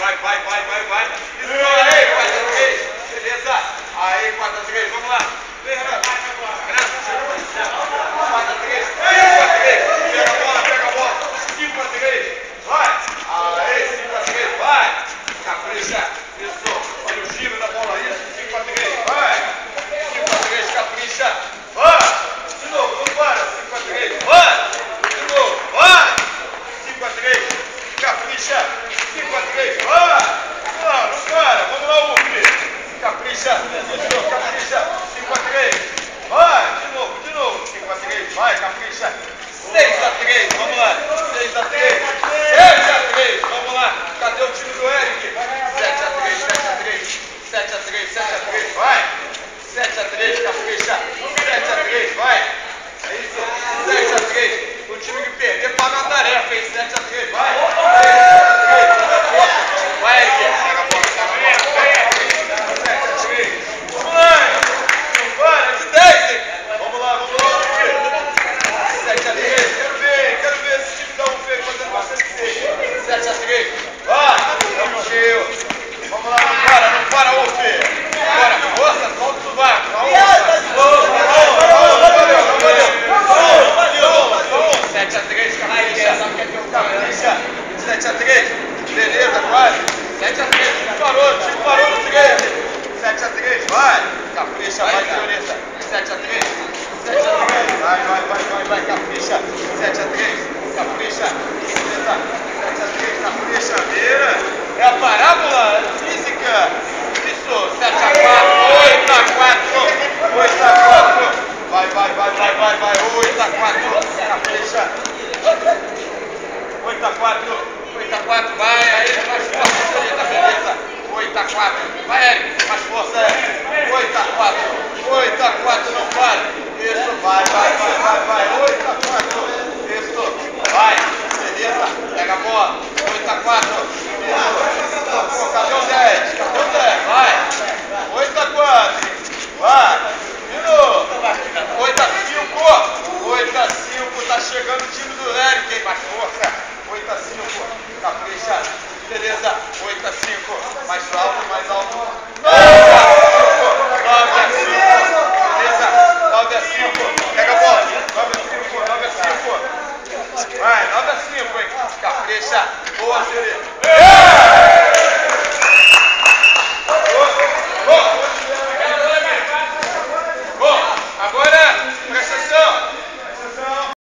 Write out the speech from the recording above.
vai. Isso aí, 4-3. Beleza. Aí, 4-3. Vamos lá. Vem, Renato. 4-3. 5-3. Pega a bola. 5-3. Vai. Aí, 5-3. Vai. Capricha. Isso. Olha o giro da bola. Isso. 5-3. Vai. 5-3. Capricha. Vai. De novo. Não para. 5-3. Vai. De novo. Vai. 5-3. Capricha. 5-3. Vai. Não para. Vamos lá, Ufi. Capricha. Isso. Capricha. 5-3. Vai. De novo. 5-3. Vai. Capricha. 6-3. Vamos lá. 6-3. 7-3. Vamos lá. Cadê o time do Eric? 7-3. 7-3. Vai. 7-3. Capricha. 7-3. Vai. É isso. 7-3. O time que perder paga a tarefa, hein? 7-3. Vai. 6-3. Vai, Eric. Pega a bola. 7-3. Vamos lá. Vai. É de 10, hein? Vamos lá. 7-3. Quero ver esse time da UF fazendo bastante 6. 7-3. Vai. É o Gil. Vamos lá. Não para, UF. Bora. Força. Solta o barco. Valeu. 7-3. Capricha. 7-3. Beleza, quase. 7-3. Parou no 3. 7-3. Vai. Capricha. Vai, senhorita. 7-3. Vai, capricha. 7-3. Capricha. Beleza. 7-3. Capricha. Vira. É a parábola física. Isso. 7-4. 8-4. Vai. 8-4. Capricha. 8-4. Vai. Aí, mais força, senhorita. Beleza. 8-4. Vai, Eric. Mais força, Eric. 8-4. Não pare. Isso. Vai. 8-4. Isso. Vai. Beleza. Pega a bola. 8-4. Isso. Cadê o 10? Vai. 8-4. Vai. De novo. 8-5. 8-5. Tá chegando o time do Eric, hein? Mais força. 8-5. Capricha. Beleza. 8-5. Mais alto. 9-5. Beleza. 9-5. Pega a bola. 9-5. Vai. 9-5, hein? Capricha. Boa, senhorita.